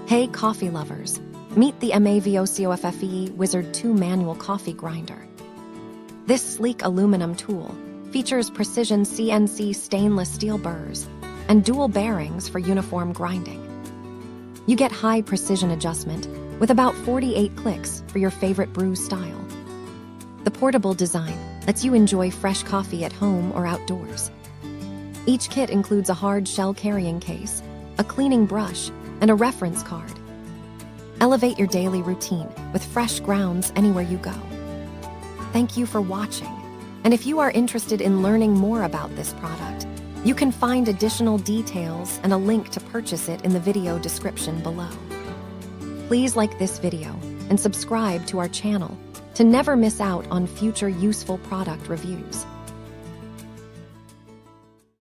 Hey coffee lovers, meet the MAVOCOFFEE Wizard 2 manual coffee grinder. This sleek aluminum tool features precision CNC stainless steel burrs and dual bearings for uniform grinding. You get high precision adjustment with about 48 clicks for your favorite brew style. The portable design lets you enjoy fresh coffee at home or outdoors. Each kit includes a hard shell carrying case, a cleaning brush, and a reference card. Elevate your daily routine with fresh grounds anywhere you go. Thank you for watching. And if you are interested in learning more about this product, you can find additional details and a link to purchase it in the video description below. Please like this video and subscribe to our channel to never miss out on future useful product reviews.